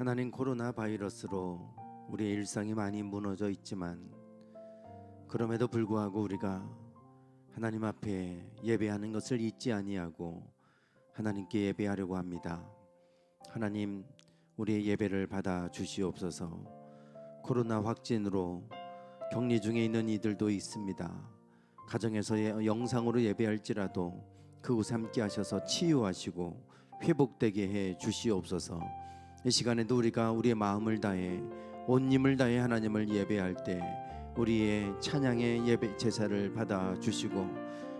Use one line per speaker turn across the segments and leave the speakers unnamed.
하나님, 코로나 바이러스로 우리의 일상이 많이 무너져 있지만 그럼에도 불구하고 우리가 하나님 앞에 예배하는 것을 잊지 아니하고 하나님께 예배하려고 합니다. 하나님, 우리의 예배를 받아 주시옵소서. 코로나 확진으로 격리 중에 있는 이들도 있습니다. 가정에서 영상으로 예배할지라도 그곳에 함께 하셔서 치유하시고 회복되게 해 주시옵소서. 이 시간에도 우리가 우리의 마음을 다해 온 힘을 다해 하나님을 예배할 때 우리의 찬양의 예배 제사를 받아 주시고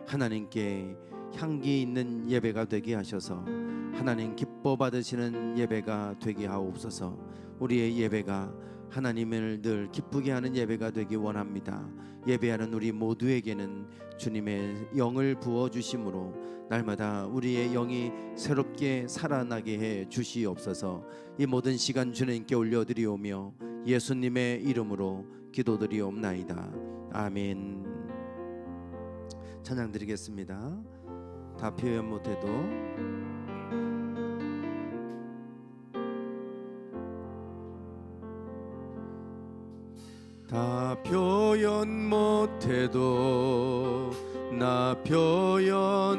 하나님께 향기 있는 예배가 되게 하셔서 하나님 기뻐 받으시는 예배가 되게 하옵소서. 우리의 예배가 하나님을 늘 기쁘게 하는 예배가 되기 원합니다. 예배하는 우리 모두에게는 주님의 영을 부어주심으로 날마다 우리의 영이 새롭게 살아나게 해 주시옵소서. 이 모든 시간 주님께 올려드리오며 예수님의 이름으로 기도드리옵나이다. 아멘. 찬양 드리겠습니다. 다 표현 못해도 다 표현 못해도 나 표현하리라.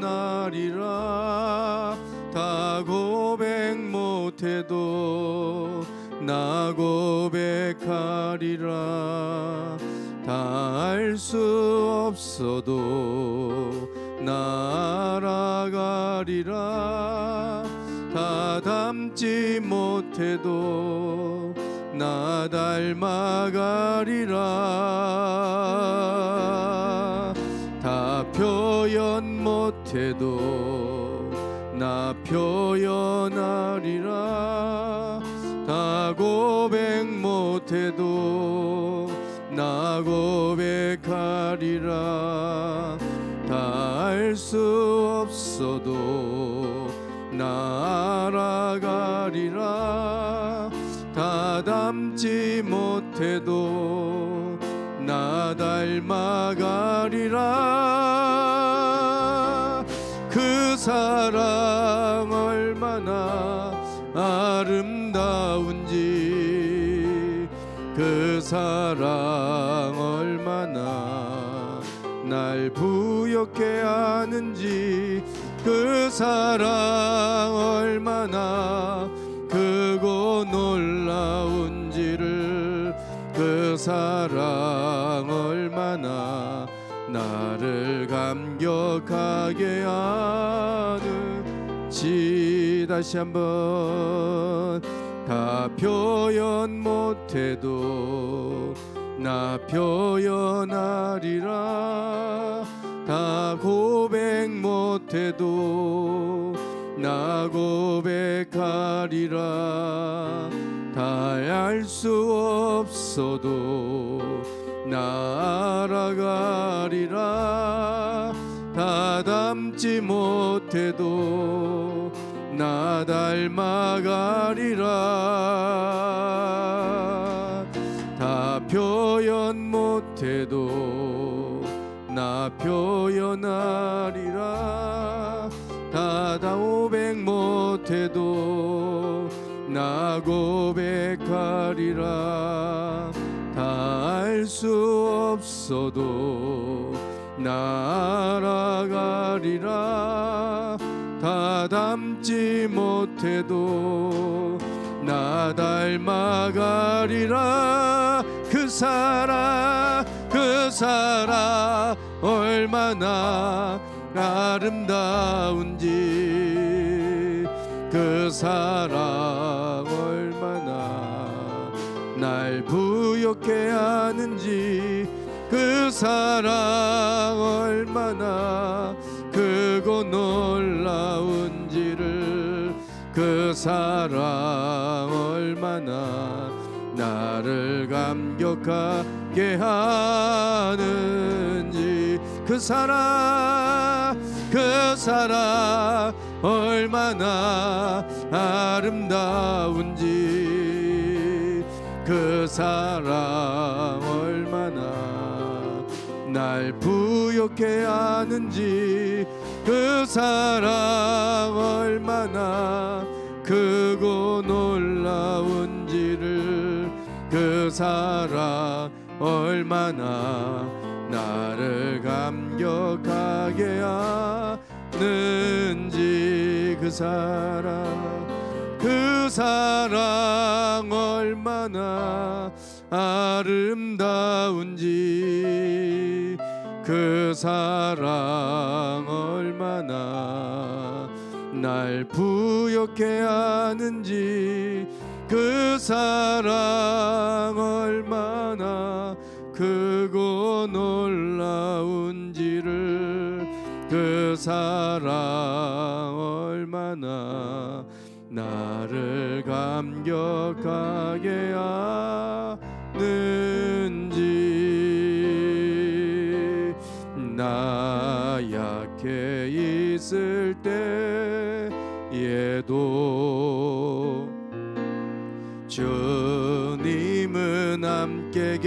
다 고백 못해도 나 고백하리라. 다 알 수 없어도 나 알아가리라. 다 담지 못해도 나 닮아가리라. 다 표현 못해도 나 표현하리라. 다 고백 못해도 나 고백하리라. 다 알 수 없어도 나 알아가리라. 다 담지 못해도 나 닮아가리라. 그 사랑 얼마나 아름다운지, 그 사랑 얼마나 날 부엽게 하는지, 그 사랑 얼마나 크고 놀라운지를, 그 사랑 얼마나 나를 감격하게 하는지. 다시 한번. 다 표현 못해도 나 표현하리라. 다 고백 못해도 나 고백하리라. 다 알 수 없어도 나 알아가리라. 다 담지 못해도 나 닮아가리라. 다 표현 못해도 나 표현하리라. 다 고백 못해도 나 고백하리라. 다 알 수 없어도 나 알아가리라. 다 담지 못해도 나 닮아가리라. 그 사랑 얼마나 아름다운지, 그 사랑 얼마나 날 부엽게 하는지, 그 사랑 얼마나 크고 놀라운지를, 그 사랑 얼마나 나를 감격하게 하는지, 그 사랑 얼마나 아름다운지, 그 사랑 얼마나 날 부엽게 하는지, 그 사랑 얼마나 크고 놀라운 사랑 얼마나 나를 감격하게 하는지, 그 사랑 얼마나 아름다운지, 그 사랑 얼마나 날 부욕해 하는지, 그 사랑 얼마나 크고 놀라운지를, 그 사랑 얼마나 나를 감격하게 하는지. 나 약해 있을 때에도 주님은 함께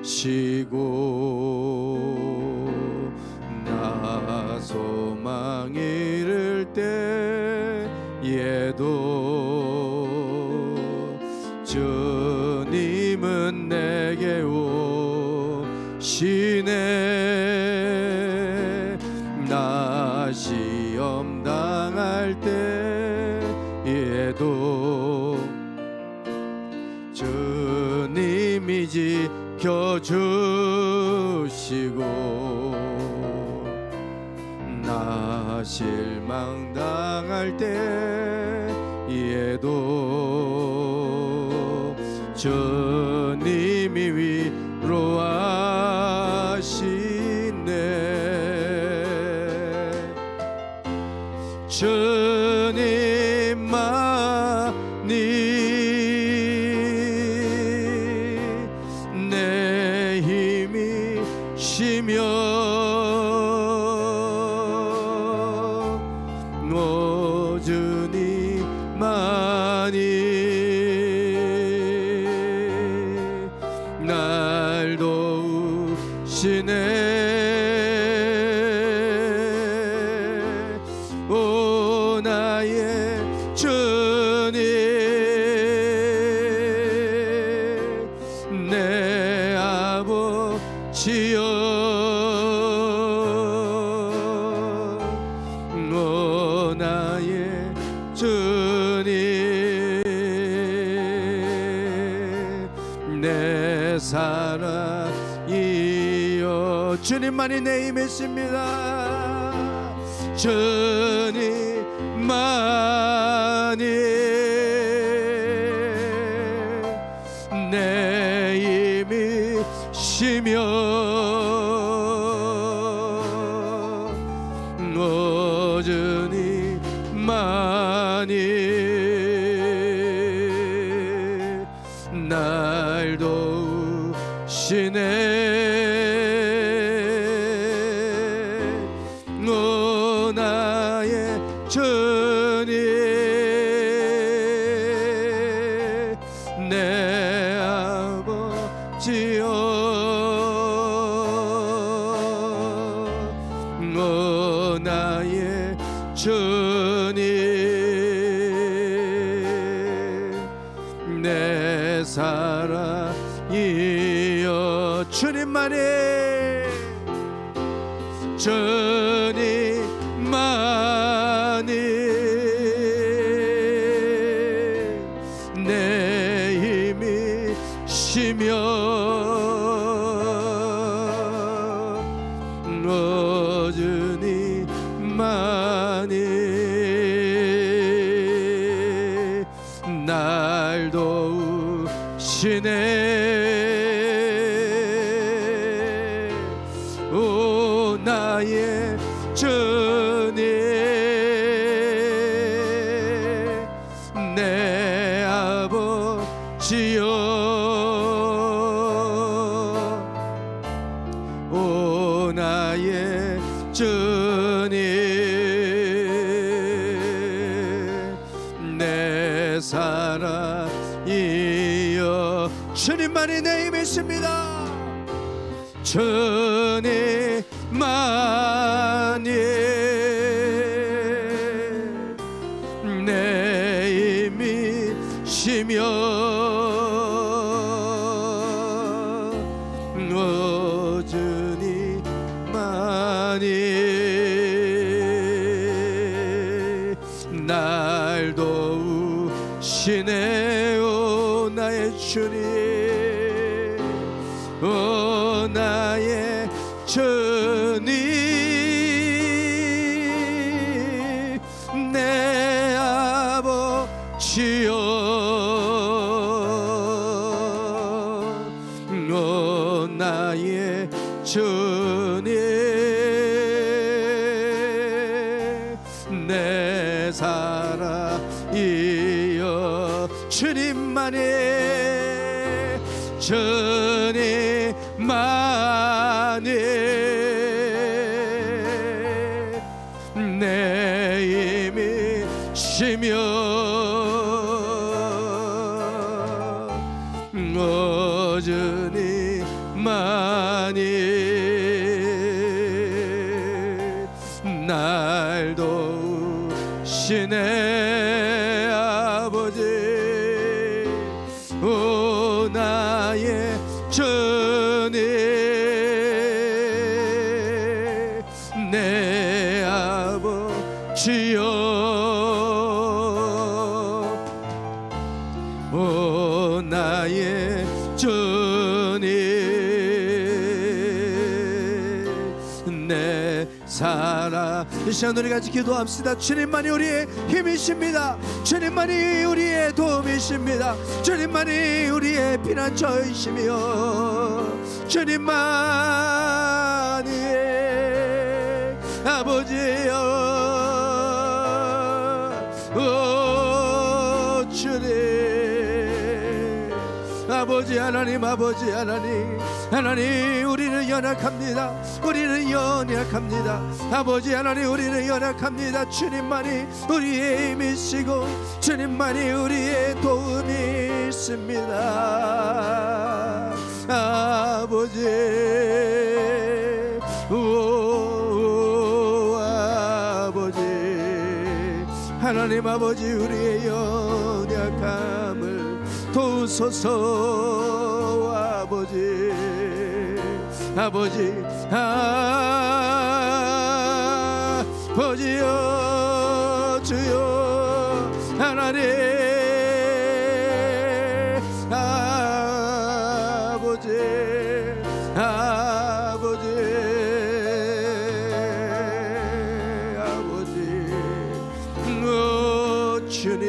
계시고, 나 소망 잃을 때에도 주님은 내게 오시네. 나 시험 당할 때에도 주님이 지켜주시고, 나 실망 당할 때에도 주님이 위로하시네. 주님만이 내 힘이시며, 오 주님만이 날 도우시네. 오 나의 주님, 내 아버지여, 오 나의 주님, 내 사랑이여. 주님만이 내 힘이십니다. 주님만이 내 힘이시며, 오 주님만이 날 도우시네. 오 나의 주님, 내 아버지여, 오 나의 주님, 내 사랑이여. 주님만이 내 힘이시며, 오 주님만이 날 도우시네. 오 나의 주님, 내 아버지여, 오 나의 주님, 내 사랑이여. 주님만이 내 힘이십니다. 주님만이 내 힘이시며, 날 도우시네. 오 나의 주님, 오 나의 주님, 내 아버지여, 오 나의 주님, 내 사랑이여. 주님만이, 주님만이 내 힘이시며, 오 주님만이 날 도우시네. 아버지, 오 나의 주님, 내 아버지여, 오 나의 주님, 내 사랑. 이 시간 우리 같이 기도합시다. 주님만이 우리의 힘이십니다. 주님만이 우리의 도움이십니다. 주님만이 우리의 피난처이시며, 주님만이 아버지여, 오 주님, 아버지 하나님, 아버지 하나님, 하나님 우리는 연약합니다. 우리는 연약합니다. 아버지 하나님 우리는 연약합니다. 주님만이 우리의 힘이시고 주님만이 우리의 도움이 있습니다. 아버지, 오 아버지 하나님, 아버지 우리의 연약함을 도우소서. 아버지, 아버지, 아버지여, 주여 하나님, 아버지, 아버지, 아버지, 오 주님,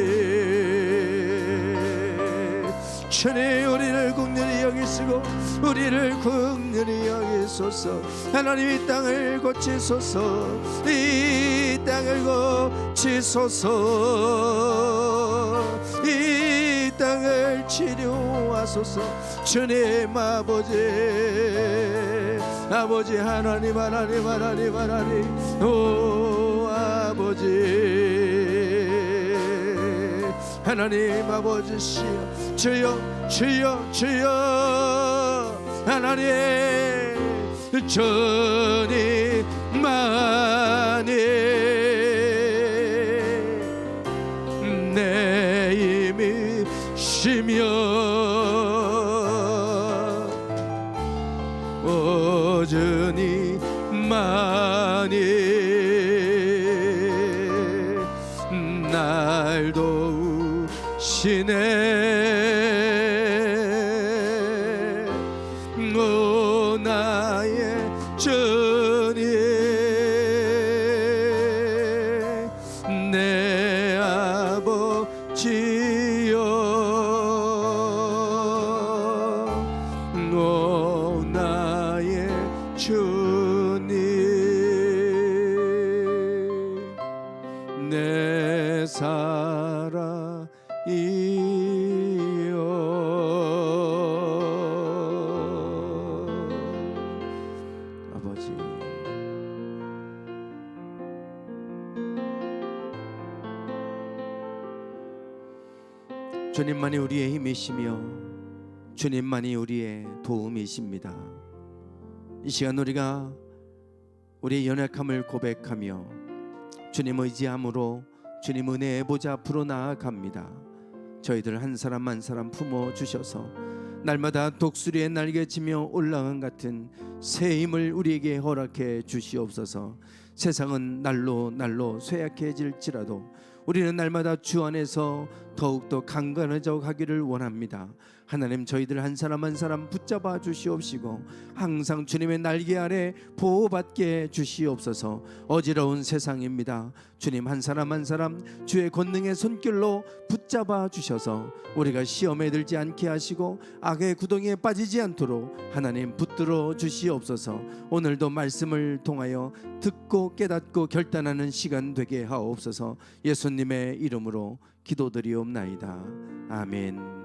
주님 우리를 긍휼히 여기시고 우리를 긍휼히 여기소서. 하나님 이 땅을 고치소서. 이 땅을 고치소서. 이 땅을 치료하소서. 주님 아버지, 아버지 하나님, 하나님, 하나님, 하나님, 오 아버지 하나님, 아버지시여, 주여, 주여, 주여 하나님, 주님만이 내 힘이시며, 오 주님만이 날 도우시네. 오 나의 주님, 내 아버지여, 오 나의 주님, 내 사랑이여. 아버지, 주님만이 우리의 힘이시며 주님만이 우리의 도움이십니다. 이 시간 우리가 우리의 연약함을 고백하며 주님 의지함으로 주님 은혜의 보좌 앞으로 나아갑니다. 저희들 한 사람 한 사람 품어주셔서 날마다 독수리의 날개치며 올라간 같은 새 힘을 우리에게 허락해 주시옵소서. 세상은 날로 날로 쇠약해질지라도 우리는 날마다 주 안에서 더욱더 강건해져 가기를 원합니다. 하나님, 저희들 한 사람 한 사람 붙잡아 주시옵시고 항상 주님의 날개 아래 보호받게 주시옵소서. 어지러운 세상입니다. 주님, 한 사람 한 사람 주의 권능의 손길로 붙잡아 주셔서 우리가 시험에 들지 않게 하시고 악의 구덩이에 빠지지 않도록 하나님 붙들어 주시옵소서. 오늘도 말씀을 통하여 듣고 깨닫고 결단하는 시간 되게 하옵소서. 예수님의 이름으로 기도드리옵나이다. 아멘.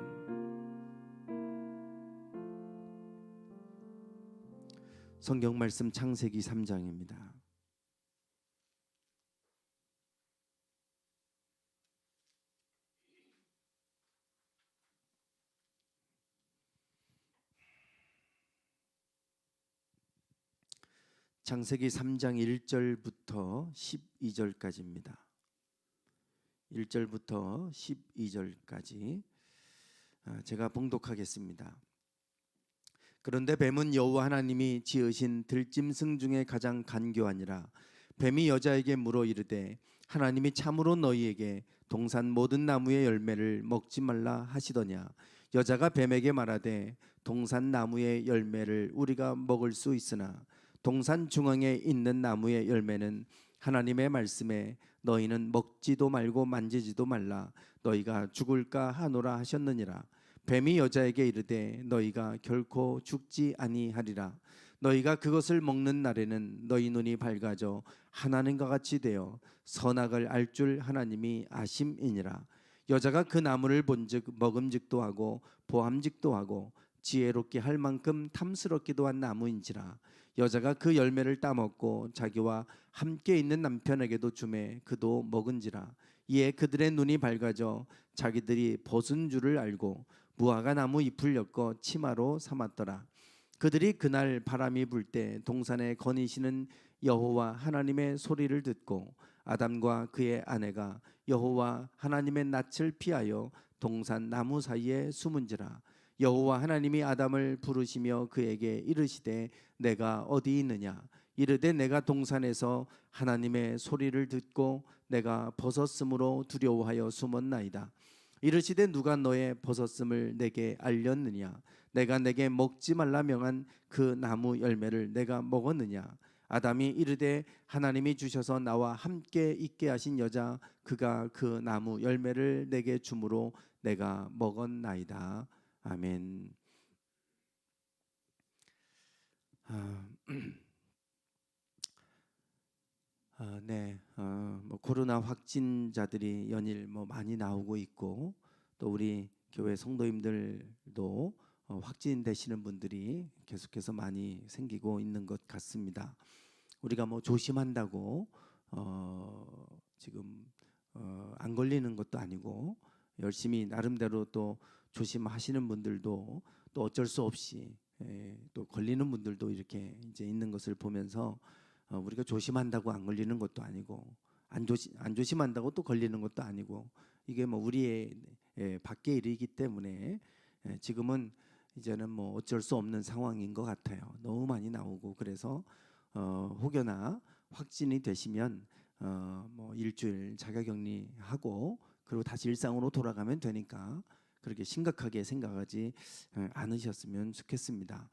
성경 말씀 창세기 3장입니다. 창세기 3장 1절부터 12절까지입니다. 1절부터 12절까지 제가 봉독하겠습니다. 그런데 뱀은 여호와 하나님이 지으신 들짐승 중에 가장 간교하니라. 뱀이 여자에게 물어 이르되 하나님이 참으로 너희에게 동산 모든 나무의 열매를 먹지 말라 하시더냐. 여자가 뱀에게 말하되 동산 나무의 열매를 우리가 먹을 수 있으나 동산 중앙에 있는 나무의 열매는 하나님의 말씀에 너희는 먹지도 말고 만지지도 말라 너희가 죽을까 하노라 하셨느니라. 뱀이 여자에게 이르되 너희가 결코 죽지 아니하리라. 너희가 그것을 먹는 날에는 너희 눈이 밝아져 하나님과 같이 되어 선악을 알 줄 하나님이 아심이니라. 여자가 그 나무를 본즉 먹음직도 하고 보암직도 하고 지혜롭게 할 만큼 탐스럽기도 한 나무인지라. 여자가 그 열매를 따먹고 자기와 함께 있는 남편에게도 주매 그도 먹은지라. 이에 그들의 눈이 밝아져 자기들이 벗은 줄을 알고 무화과 나무 잎을 엮어 치마로 삼았더라. 그들이 그날 바람이 불 때 동산에 거니시는 여호와 하나님의 소리를 듣고 아담과 그의 아내가 여호와 하나님의 낯을 피하여 동산 나무 사이에 숨은지라. 여호와 하나님이 아담을 부르시며 그에게 이르시되 내가 어디 있느냐. 이르되 내가 동산에서 하나님의 소리를 듣고 내가 벗었으므로 두려워하여 숨었나이다. 이르시되 누가 너의 벗었음을 내게 알렸느냐. 내가 내게 먹지 말라 명한 그 나무 열매를 내가 먹었느냐. 아담이 이르되 하나님이 주셔서 나와 함께 있게 하신 여자 그가 그 나무 열매를 내게 주므로 내가 먹었나이다. 아멘. 코로나 확진자들이 연일 많이 나오고 있고 또 우리 교회 성도님들도 확진되시는 분들이 계속해서 많이 생기고 있는 것 같습니다. 우리가 조심한다고 지금 안 걸리는 것도 아니고 열심히 나름대로 또 조심하시는 분들도 또 어쩔 수 없이 또 걸리는 분들도 이렇게 이제 있는 것을 보면서 우리가 조심한다고 안 걸리는 것도 아니고 안 조심한다고 또 걸리는 것도 아니고 이게 우리의 밖의 일이기 때문에 지금은 이제는 어쩔 수 없는 상황인 것 같아요. 너무 많이 나오고 그래서 혹여나 확진이 되시면 일주일 자가격리하고 그리고 다시 일상으로 돌아가면 되니까 그렇게 심각하게 생각하지 않으셨으면 좋겠습니다.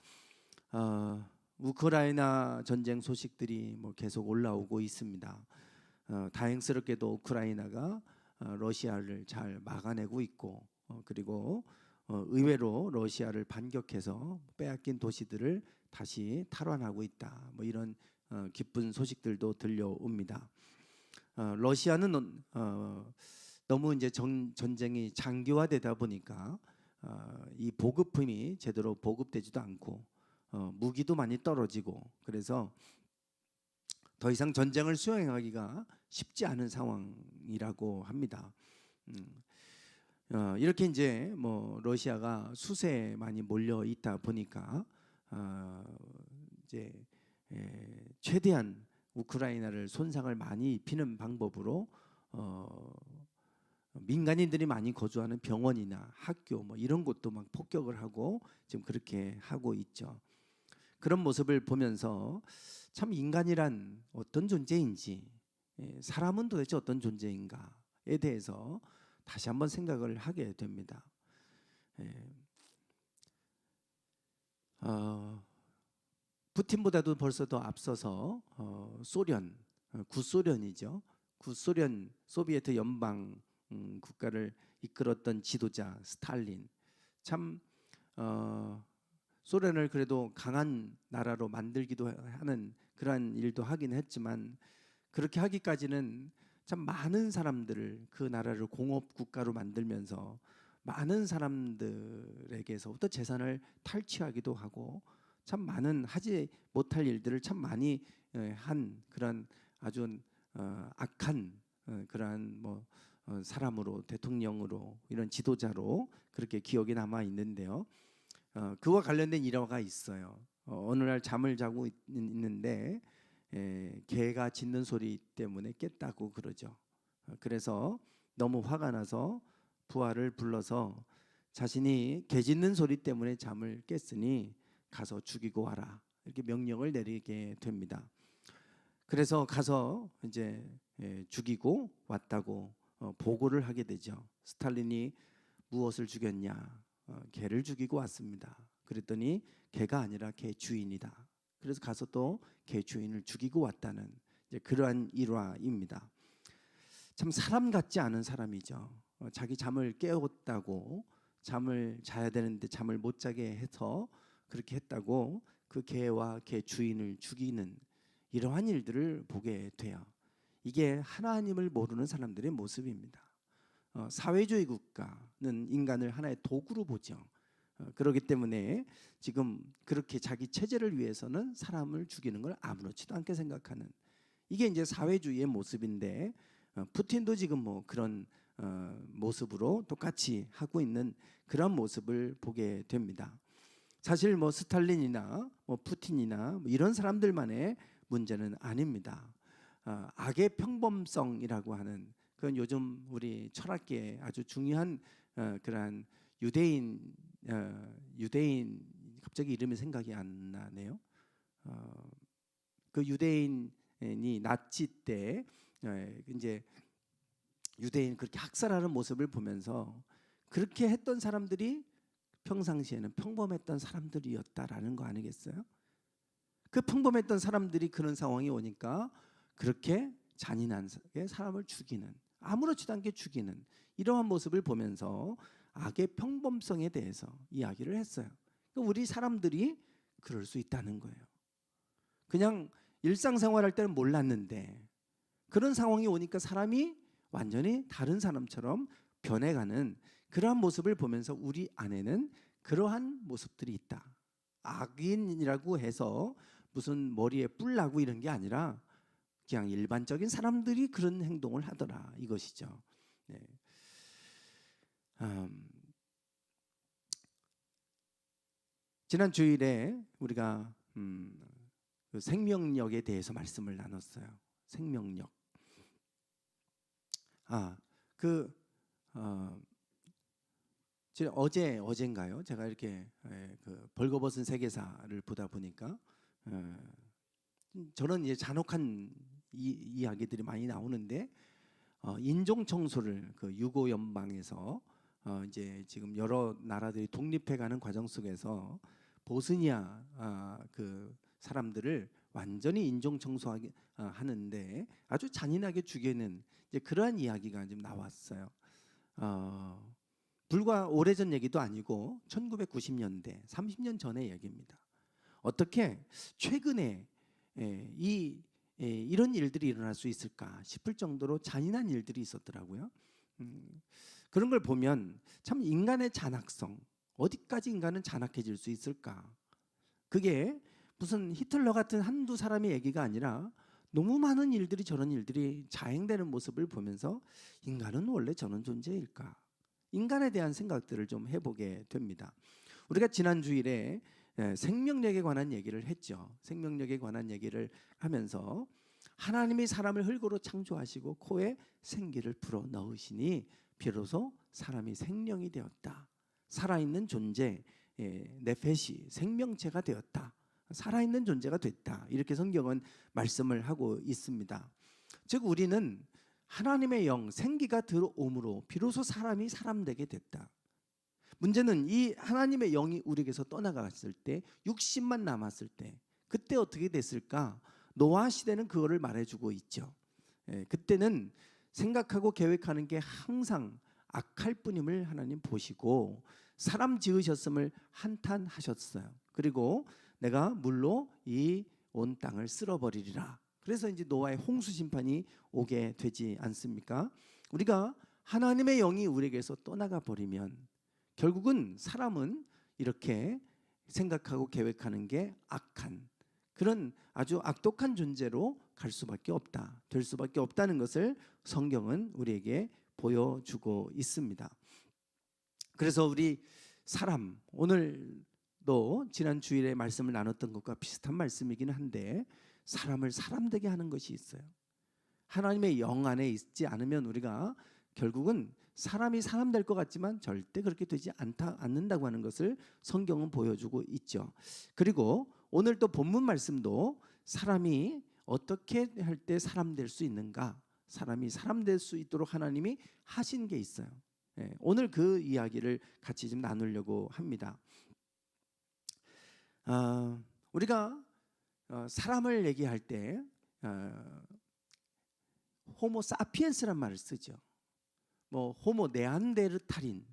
우크라이나 전쟁 소식들이 계속 올라오고 있습니다. 다행스럽게도 우크라이나가 러시아를 잘 막아내고 있고 그리고 의외로 러시아를 반격해서 빼앗긴 도시들을 다시 탈환하고 있다. 이런 기쁜 소식들도 들려옵니다. 러시아는 너무 이제 전쟁이 장기화되다 보니까 이 보급품이 제대로 보급되지도 않고 무기도 많이 떨어지고 그래서 더 이상 전쟁을 수행하기가 쉽지 않은 상황이라고 합니다. 이렇게 이제 러시아가 수세에 많이 몰려 있다 보니까 이제 최대한 우크라이나를 손상을 많이 입히는 방법으로 민간인들이 많이 거주하는 병원이나 학교 이런 곳도 막 폭격을 하고 지금 그렇게 하고 있죠. 그런 모습을 보면서 참 인간이란 어떤 존재인지 사람은 도대체 어떤 존재인가 대해서 다시 한번 생각을 하게 됩니다. 푸틴보다도 벌써 더 앞서서 소련, 구소련이죠. 구소련 소비에트 연방 국가를 이끌었던 지도자 스탈린, 참 소련을 그래도 강한 나라로 만들기도 하는 그러한 일도 하긴 했지만, 그렇게 하기까지는 참 많은 사람들을 그 나라를 공업 국가로 만들면서 많은 사람들에게서부터 재산을 탈취하기도 하고 참 많은 하지 못할 일들을 참 많이 한 그런 아주 악한 그러한 사람으로, 대통령으로, 이런 지도자로 그렇게 기억이 남아 있는데요. 그와 관련된 일화가 있어요. 어느 날 잠을 자고 있는데 개가 짖는 소리 때문에 깼다고 그러죠. 그래서 너무 화가 나서 부하를 불러서 자신이 개 짖는 소리 때문에 잠을 깼으니 가서 죽이고 와라, 이렇게 명령을 내리게 됩니다. 그래서 가서 이제 죽이고 왔다고 보고를 하게 되죠. 스탈린이 무엇을 죽였냐? 개를 죽이고 왔습니다. 그랬더니 개가 아니라 개 주인이다. 그래서 가서 또 개 주인을 죽이고 왔다는 이제 그러한 일화입니다. 참 사람 같지 않은 사람이죠. 자기 잠을 깨웠다고, 잠을 자야 되는데 잠을 못 자게 해서 그렇게 했다고 그 개와 개 주인을 죽이는 이러한 일들을 보게 돼요. 이게 하나님을 모르는 사람들의 모습입니다. 사회주의 국가는 인간을 하나의 도구로 보죠. 그렇기 때문에 지금 그렇게 자기 체제를 위해서는 사람을 죽이는 걸 아무렇지도 않게 생각하는, 이게 이제 사회주의의 모습인데, 푸틴도 지금 그런 모습으로 똑같이 하고 있는 그런 모습을 보게 됩니다. 사실 스탈린이나 푸틴이나 이런 사람들만의 문제는 아닙니다. 악의 평범성이라고 하는, 그건 요즘 우리 철학계에 아주 중요한 그러한 유대인 갑자기 이름이 생각이 안 나네요. 그 유대인이 나치 때 이제 유대인 그렇게 학살하는 모습을 보면서 그렇게 했던 사람들이 평상시에는 평범했던 사람들이었다라는 거 아니겠어요? 그 평범했던 사람들이 그런 상황이 오니까 그렇게 잔인하게 사람을 죽이는, 아무렇지도 않게 죽이는 이러한 모습을 보면서 악의 평범성에 대해서 이야기를 했어요. 그러니까 우리 사람들이 그럴 수 있다는 거예요. 그냥 일상생활할 때는 몰랐는데 그런 상황이 오니까 사람이 완전히 다른 사람처럼 변해가는 그러한 모습을 보면서 우리 안에는 그러한 모습들이 있다. 악인이라고 해서 무슨 머리에 뿔 나고 이런 게 아니라 그냥 일반적인 사람들이 그런 행동을 하더라, 이것이죠. 네. 지난 주일에 우리가 그 생명력에 대해서 말씀을 나눴어요. 생명력. 어젠가요? 제가 이렇게 그 벌거벗은 세계사를 보다 보니까 저는 이제 잔혹한 이야기들이 많이 나오는데, 인종 청소를 그 유고 연방에서 이제 지금 여러 나라들이 독립해가는 과정 속에서 보스니아 그 사람들을 완전히 인종 청소하게 하는데 아주 잔인하게 죽이는 이제 그러한 이야기가 지금 나왔어요. 불과 오래전 얘기도 아니고 1990년대, 30년 전의 얘기입니다. 어떻게 최근에 이런 일들이 일어날 수 있을까 싶을 정도로 잔인한 일들이 있었더라고요. 그런 걸 보면 참 인간의 잔악성, 어디까지 인간은 잔악해질 수 있을까? 그게 무슨 히틀러 같은 한두 사람의 얘기가 아니라 너무 많은 일들이, 저런 일들이 자행되는 모습을 보면서 인간은 원래 저런 존재일까? 인간에 대한 생각들을 좀 해보게 됩니다. 우리가 지난 주일에 생명력에 관한 얘기를 했죠. 생명력에 관한 얘기를 하면서 하나님이 사람을 흙으로 창조하시고 코에 생기를 불어 넣으시니 비로소 사람이 생명이 되었다. 살아있는 존재, 네페시, 생명체가 되었다. 살아있는 존재가 됐다. 이렇게 성경은 말씀을 하고 있습니다. 즉 우리는 하나님의 영, 생기가 들어옴으로 비로소 사람이 사람 되게 됐다. 문제는 이 하나님의 영이 우리에게서 떠나갔을 때, 육신만 남았을 때 그때 어떻게 됐을까? 노아 시대는 그거를 말해주고 있죠. 그때는 생각하고 계획하는 게 항상 악할 뿐임을 하나님 보시고 사람 지으셨음을 한탄하셨어요. 그리고 내가 물로 이 온 땅을 쓸어버리리라. 그래서 이제 노아의 홍수 심판이 오게 되지 않습니까? 우리가 하나님의 영이 우리에게서 떠나가 버리면 결국은 사람은 이렇게 생각하고 계획하는 게 악한 그런 아주 악독한 존재로 갈 수밖에 없다, 될 수밖에 없다는 것을 성경은 우리에게 보여주고 있습니다. 그래서 우리 사람, 오늘도 지난 주일에 말씀을 나눴던 것과 비슷한 말씀이긴 한데 사람을 사람 되게 하는 것이 있어요. 하나님의 영 안에 있지 않으면 우리가 결국은 사람이 사람 될 것 같지만 절대 그렇게 되지 않는다고 하는 것을 성경은 보여주고 있죠. 그리고 오늘 또 본문 말씀도 사람이 어떻게 할 때 사람 될 수 있는가, 사람이 사람 될 수 있도록 하나님이 하신 게 있어요. 오늘 그 이야기를 같이 좀 나누려고 합니다. 우리가 사람을 얘기할 때 호모 사피엔스란 말을 쓰죠. 뭐 호모 네안데르탈인이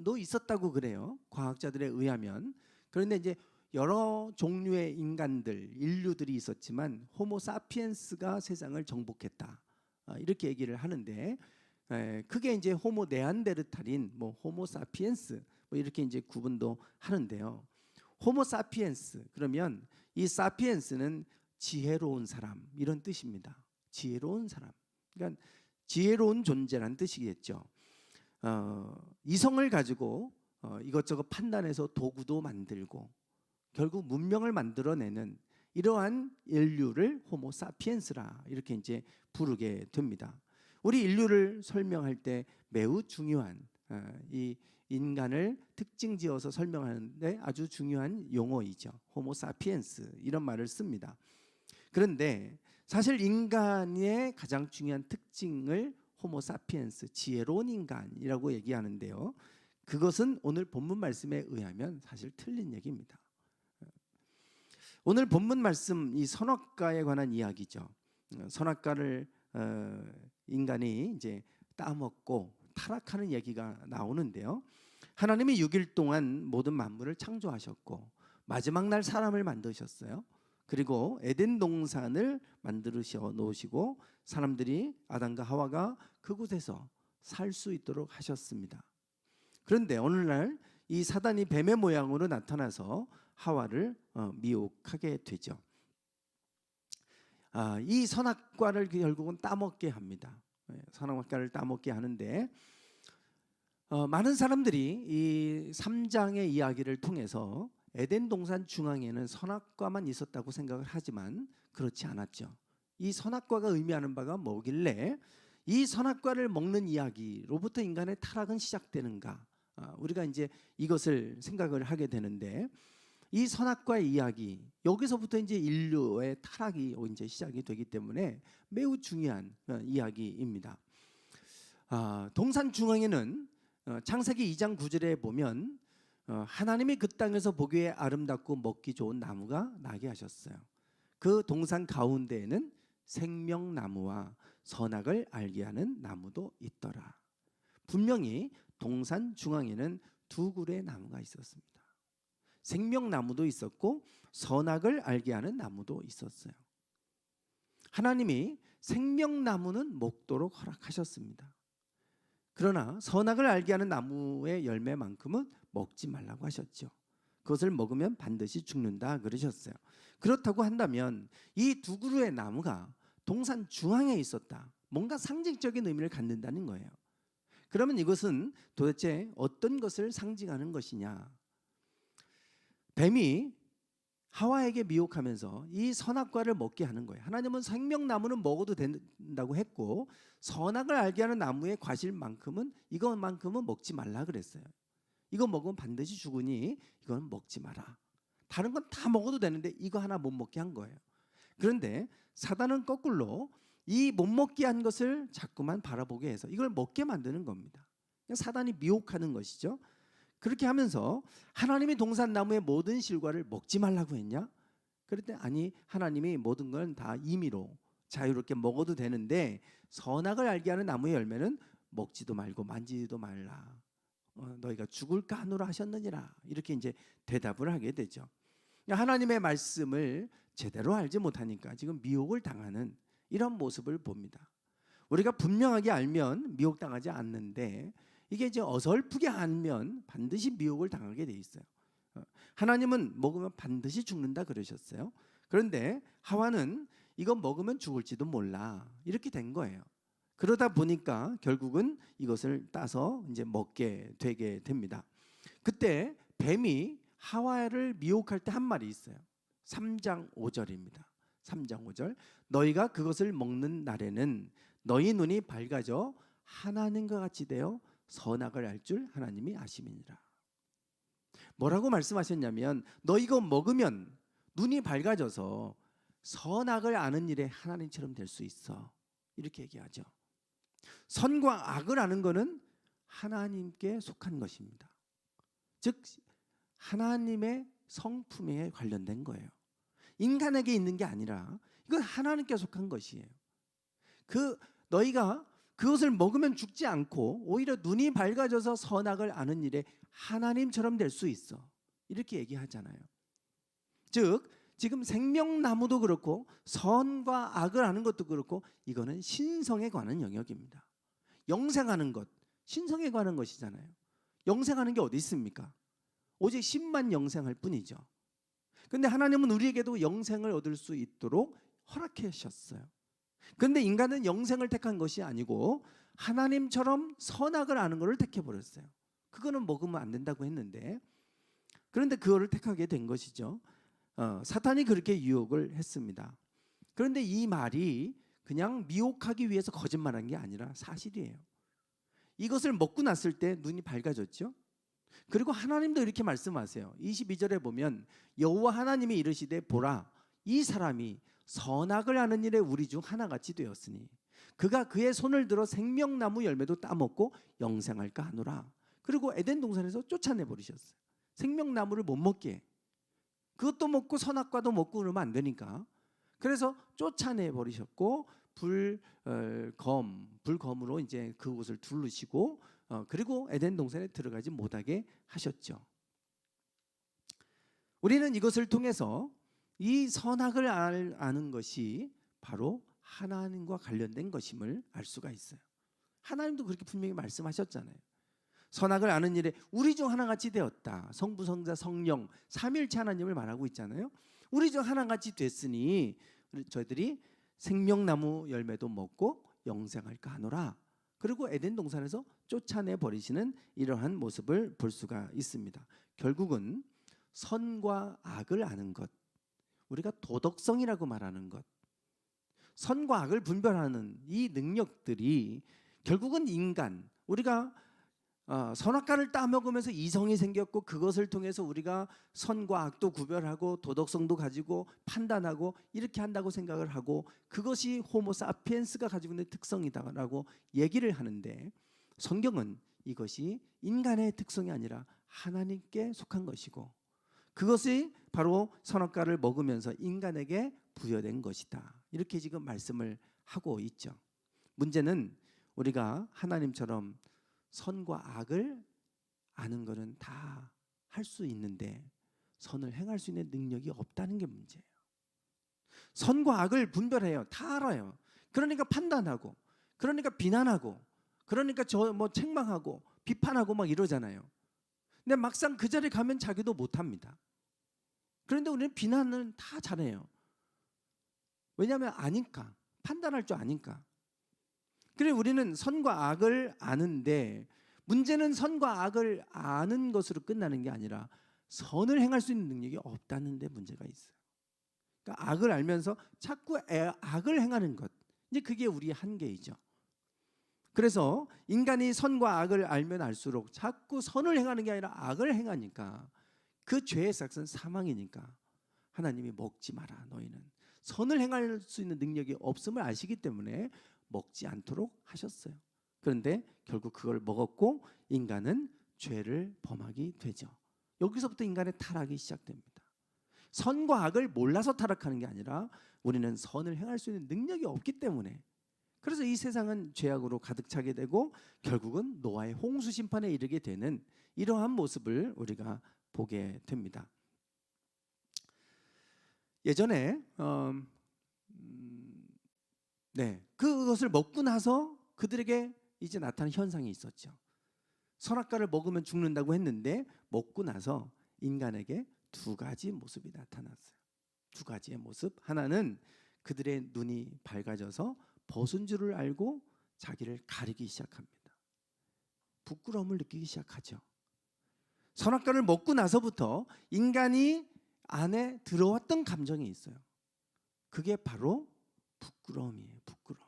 또 있었다고 그래요, 과학자들에 의하면. 그런데 이제 여러 종류의 인간들, 인류들이 있었지만 호모 사피엔스가 세상을 정복했다, 이렇게 얘기를 하는데 그게 이제 호모 네안데르탈인, 뭐 호모 사피엔스 뭐 이렇게 이제 구분도 하는데요. 호모 사피엔스 그러면 이 사피엔스는 지혜로운 사람 이런 뜻입니다. 지혜로운 사람, 그러니까 지혜로운 존재란 뜻이겠죠. 이성을 가지고 이것저것 판단해서 도구도 만들고 결국 문명을 만들어내는 이러한 인류를 호모 사피엔스라 이렇게 이제 부르게 됩니다. 우리 인류를 설명할 때 매우 중요한 이 인간을 특징지어서 설명하는데 아주 중요한 용어이죠. 호모 사피엔스 이런 말을 씁니다. 그런데 사실 인간의 가장 중요한 특징을 호모 사피엔스, 지혜로운 인간이라고 얘기하는데요. 그것은 오늘 본문 말씀에 의하면 사실 틀린 얘기입니다. 오늘 본문 말씀 이 선악과에 관한 이야기죠. 선악과를 인간이 이제 따먹고 타락하는 얘기가 나오는데요. 하나님이 6일 동안 모든 만물을 창조하셨고 마지막 날 사람을 만드셨어요. 그리고 에덴 동산을 만들으셔 놓으시고 사람들이 아담과 하와가 그곳에서 살 수 있도록 하셨습니다. 그런데 오늘날 이 사단이 뱀의 모양으로 나타나서 하와를 미혹하게 되죠. 이 선악과를 결국은 따먹게 합니다. 선악과를 따먹게 하는데 많은 사람들이 이 3장의 이야기를 통해서 에덴 동산 중앙에는 선악과만 있었다고 생각을 하지만 그렇지 않았죠. 이 선악과가 의미하는 바가 뭐길래 이 선악과를 먹는 이야기로부터 인간의 타락은 시작되는가? 우리가 이제 이것을 생각을 하게 되는데 이 선악과의 이야기, 여기서부터 이제 인류의 타락이 이제 시작이 되기 때문에 매우 중요한 이야기입니다. 동산 중앙에는 창세기 2장 9절에 보면 하나님이 그 땅에서 보기에 아름답고 먹기 좋은 나무가 나게 하셨어요. 그 동산 가운데에는 생명나무와 선악을 알게 하는 나무도 있더라. 분명히 동산 중앙에는 두 그루의 나무가 있었습니다. 생명나무도 있었고 선악을 알게 하는 나무도 있었어요. 하나님이 생명나무는 먹도록 허락하셨습니다. 그러나 선악을 알게 하는 나무의 열매만큼은 먹지 말라고 하셨죠. 그것을 먹으면 반드시 죽는다 그러셨어요. 그렇다고 한다면 이 두 그루의 나무가 동산 중앙에 있었다, 뭔가 상징적인 의미를 갖는다는 거예요. 그러면 이것은 도대체 어떤 것을 상징하는 것이냐? 뱀이 하와에게 미혹하면서 이 선악과를 먹게 하는 거예요. 하나님은 생명나무는 먹어도 된다고 했고 선악을 알게 하는 나무의 과실만큼은 이것만큼은 먹지 말라 그랬어요. 이거 먹으면 반드시 죽으니 이건 먹지 마라. 다른 건 다 먹어도 되는데 이거 하나 못 먹게 한 거예요. 그런데 사단은 거꾸로 이 못 먹게 한 것을 자꾸만 바라보게 해서 이걸 먹게 만드는 겁니다. 사단이 미혹하는 것이죠. 그렇게 하면서 하나님이 동산나무의 모든 실과를 먹지 말라고 했냐? 그랬더니 아니, 하나님이 모든 건 다 임의로 자유롭게 먹어도 되는데 선악을 알게 하는 나무의 열매는 먹지도 말고 만지지도 말라. 너희가 죽을까 하노라 하셨느니라. 이렇게 이제 대답을 하게 되죠. 하나님의 말씀을 제대로 알지 못하니까 지금 미혹을 당하는 이런 모습을 봅니다. 우리가 분명하게 알면 미혹당하지 않는데 이게 이제 어설프게 알면 반드시 미혹을 당하게 돼 있어요. 하나님은 먹으면 반드시 죽는다 그러셨어요. 그런데 하와는 이거 먹으면 죽을지도 몰라 이렇게 된 거예요. 그러다 보니까 결국은 이것을 따서 이제 먹게 되게 됩니다. 그때 뱀이 하와를 미혹할 때 한 말이 있어요. 3장 5절입니다. 3장 5절. 너희가 그것을 먹는 날에는 너희 눈이 밝아져 하나님과 같이 되어 선악을 알 줄 하나님이 아심이니라. 뭐라고 말씀하셨냐면 너 이거 먹으면 눈이 밝아져서 선악을 아는 일에 하나님처럼 될 수 있어. 이렇게 얘기하죠. 선과 악을 아는 것은 하나님께 속한 것입니다. 즉 하나님의 성품에 관련된 거예요. 인간에게 있는 게 아니라 이건 하나님께 속한 것이에요. 너희가 그것을 먹으면 죽지 않고 오히려 눈이 밝아져서 선악을 아는 일에 하나님처럼 될 수 있어. 이렇게 얘기하잖아요. 즉 지금 생명나무도 그렇고 선과 악을 아는 것도 그렇고 이거는 신성에 관한 영역입니다. 영생하는 것, 신성에 관한 것이잖아요. 영생하는 게 어디 있습니까? 오직 10만 영생할 뿐이죠. 그런데 하나님은 우리에게도 영생을 얻을 수 있도록 허락하셨어요. 그런데 인간은 영생을 택한 것이 아니고 하나님처럼 선악을 아는 것을 택해버렸어요. 그거는 먹으면 안 된다고 했는데 그런데 그거를 택하게 된 것이죠. 사탄이 그렇게 유혹을 했습니다. 그런데 이 말이 그냥 미혹하기 위해서 거짓말한 게 아니라 사실이에요. 이것을 먹고 났을 때 눈이 밝아졌죠. 그리고 하나님도 이렇게 말씀하세요. 22절에 보면 여호와 하나님이 이르시되 보라 이 사람이 선악을 아는 일에 우리 중 하나같이 되었으니 그가 그의 손을 들어 생명나무 열매도 따먹고 영생할까 하노라. 그리고 에덴 동산에서 쫓아내 버리셨어요. 생명나무를 못 먹게. 그것도 먹고 선악과도 먹고 그러면 안 되니까. 그래서 쫓아내 버리셨고 불검으로 이제 그곳을 두르시고 그리고 에덴 동산에 들어가지 못하게 하셨죠. 우리는 이것을 통해서 이 선악을 아는 것이 바로 하나님과 관련된 것임을 알 수가 있어요. 하나님도 그렇게 분명히 말씀하셨잖아요. 선악을 아는 일에 우리 중 하나같이 되었다. 성부, 성자, 성령 삼위일체 하나님을 말하고 있잖아요. 우리 중 하나같이 됐으니 저희들이 생명나무 열매도 먹고 영생할까 하노라. 그리고 에덴 동산에서 쫓아내 버리시는 이러한 모습을 볼 수가 있습니다. 결국은 선과 악을 아는 것, 우리가 도덕성이라고 말하는 것, 선과 악을 분별하는 이 능력들이 결국은 인간, 우리가 선악과를 따먹으면서 이성이 생겼고 그것을 통해서 우리가 선과 악도 구별하고 도덕성도 가지고 판단하고 이렇게 한다고 생각을 하고 그것이 호모사피엔스가 가지고 있는 특성이다라고 얘기를 하는데 성경은 이것이 인간의 특성이 아니라 하나님께 속한 것이고 그것이 바로 선악과를 먹으면서 인간에게 부여된 것이다. 이렇게 지금 말씀을 하고 있죠. 문제는 우리가 하나님처럼 선과 악을 아는 것은 다 할 수 있는데 선을 행할 수 있는 능력이 없다는 게 문제예요. 선과 악을 분별해요. 다 알아요. 그러니까 판단하고, 그러니까 비난하고, 그러니까 책망하고, 비판하고 막 이러잖아요. 근데 막상 그 자리에 가면 자기도 못합니다. 그런데 우리는 비난은 다 잘해요. 왜냐하면 아니까, 판단할 줄 아니까. 그래 우리는 선과 악을 아는데 문제는 선과 악을 아는 것으로 끝나는 게 아니라 선을 행할 수 있는 능력이 없다는 데 문제가 있어요. 그러니까 악을 알면서 자꾸 악을 행하는 것, 이제 그게 우리의 한계이죠. 그래서 인간이 선과 악을 알면 알수록 자꾸 선을 행하는 게 아니라 악을 행하니까 그 죄의 삭은 사망이니까 하나님이 먹지 마라 너희는 선을 행할 수 있는 능력이 없음을 아시기 때문에 먹지 않도록 하셨어요. 그런데 결국 그걸 먹었고 인간은 죄를 범하게 되죠. 여기서부터 인간의 타락이 시작됩니다. 선과 악을 몰라서 타락하는 게 아니라 우리는 선을 행할 수 있는 능력이 없기 때문에, 그래서 이 세상은 죄악으로 가득 차게 되고 결국은 노아의 홍수 심판에 이르게 되는 이러한 모습을 우리가 보게 됩니다. 예전에 그것을 먹고 나서 그들에게 이제 나타난 현상이 있었죠. 선악과를 먹으면 죽는다고 했는데 먹고 나서 인간에게 두 가지 모습이 나타났어요. 두 가지의 모습. 하나는 그들의 눈이 밝아져서 벗은 줄을 알고 자기를 가리기 시작합니다. 부끄러움을 느끼기 시작하죠. 선악과를 먹고 나서부터 인간이 안에 들어왔던 감정이 있어요. 그게 바로 부끄러움이에요. 부끄러움.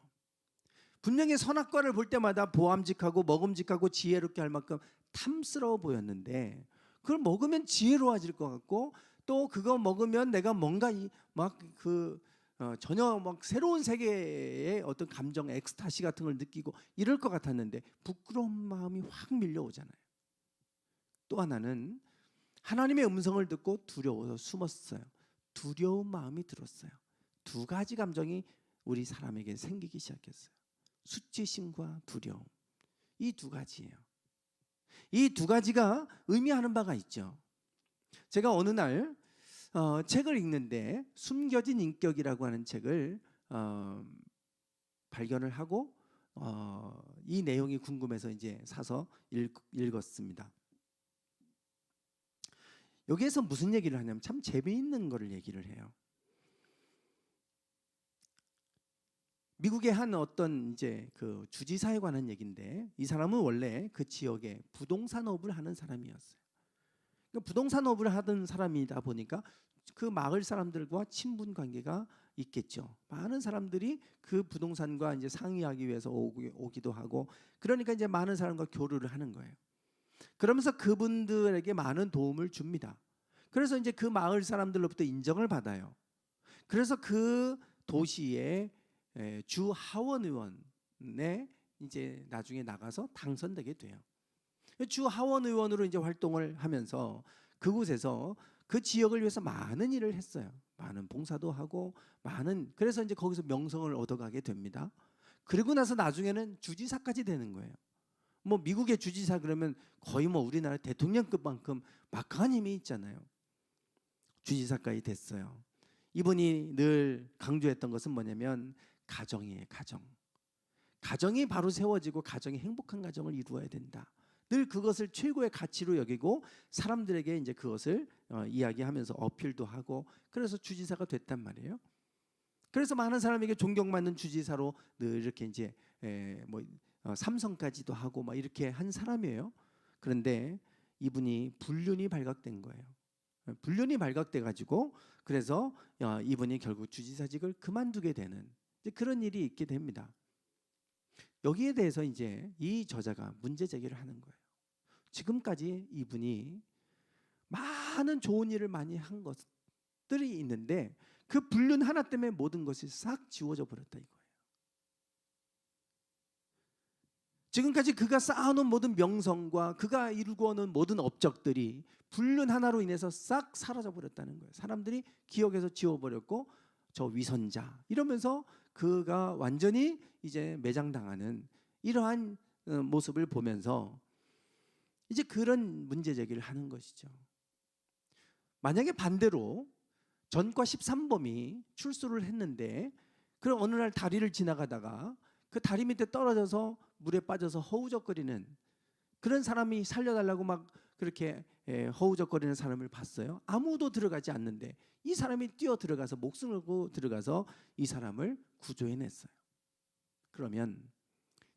분명히 선악과를 볼 때마다 보암직하고 먹음직하고 지혜롭게 할 만큼 탐스러워 보였는데 그걸 먹으면 지혜로워질 것 같고 또 그거 먹으면 내가 뭔가 전혀 막 새로운 세계의 어떤 감정, 엑스타시 같은 걸 느끼고 이럴 것 같았는데 부끄러운 마음이 확 밀려오잖아요. 또 하나는 하나님의 음성을 듣고 두려워서 숨었어요. 두려운 마음이 들었어요. 두 가지 감정이 우리 사람에게 생기기 시작했어요. 수치심과 두려움. 이 두 가지예요. 이 두 가지가 의미하는 바가 있죠. 제가 어느 날 책을 읽는데 숨겨진 인격이라고 하는 책을 발견을 하고 이 내용이 궁금해서 이제 사서 읽었습니다. 여기에서 무슨 얘기를 하냐면 참 재미있는 거를 얘기를 해요. 미국의 한 어떤 이제 그 주지사에 관한 얘기인데 이 사람은 원래 그 지역에 부동산업을 하는 사람이었어요. 그러니까 부동산업을 하던 사람이다 보니까 그 마을 사람들과 친분 관계가 있겠죠. 많은 사람들이 그 부동산과 이제 상의하기 위해서 오기도 하고 그러니까 이제 많은 사람과 교류를 하는 거예요. 그러면서 그분들에게 많은 도움을 줍니다. 그래서 이제 그 마을 사람들로부터 인정을 받아요. 그래서 그 도시의 주 하원 의원에 이제 나중에 나가서 당선되게 돼요. 주 하원 의원으로 이제 활동을 하면서 그곳에서 그 지역을 위해서 많은 일을 했어요. 많은 봉사도 하고 그래서 이제 거기서 명성을 얻어가게 됩니다. 그리고 나서 나중에는 주지사까지 되는 거예요. 뭐 미국의 주지사 그러면 거의 뭐 우리나라 대통령급만큼 막강한 힘이 있잖아요. 주지사까지 됐어요. 이분이 늘 강조했던 것은 뭐냐면 가정이에요. 가정이 바로 세워지고 가정이 행복한 가정을 이루어야 된다. 늘 그것을 최고의 가치로 여기고 사람들에게 이제 그것을 이야기하면서 어필도 하고 그래서 주지사가 됐단 말이에요. 그래서 많은 사람에게 존경받는 주지사로 늘 이렇게 이제 삼성까지도 하고 막 이렇게 한 사람이에요. 그런데 이분이 불륜이 발각된 거예요. 불륜이 발각돼 가지고 그래서 이분이 결국 주지사직을 그만두게 되는 그런 일이 있게 됩니다. 여기에 대해서 이제 이 저자가 문제 제기를 하는 거예요. 지금까지 이분이 많은 좋은 일을 많이 한 것들이 있는데 그 불륜 하나 때문에 모든 것이 싹 지워져 버렸다 이거예요. 지금까지 그가 쌓아놓은 모든 명성과 그가 이루고는 모든 업적들이 불륜 하나로 인해서 싹 사라져 버렸다는 거예요. 사람들이 기억에서 지워버렸고 저 위선자 이러면서 그가 완전히 이제 매장당하는 이러한 모습을 보면서 이제 그런 문제 제기를 하는 것이죠. 만약에 반대로 전과 13범이 출소를 했는데 그런 어느 날 다리를 지나가다가 그 다리 밑에 떨어져서 물에 빠져서 허우적거리는 그런 사람이 살려달라고 막 그렇게 허우적거리는 사람을 봤어요. 아무도 들어가지 않는데 이 사람이 뛰어 들어가서 목숨을 걸고 들어가서 이 사람을 구조해냈어요. 그러면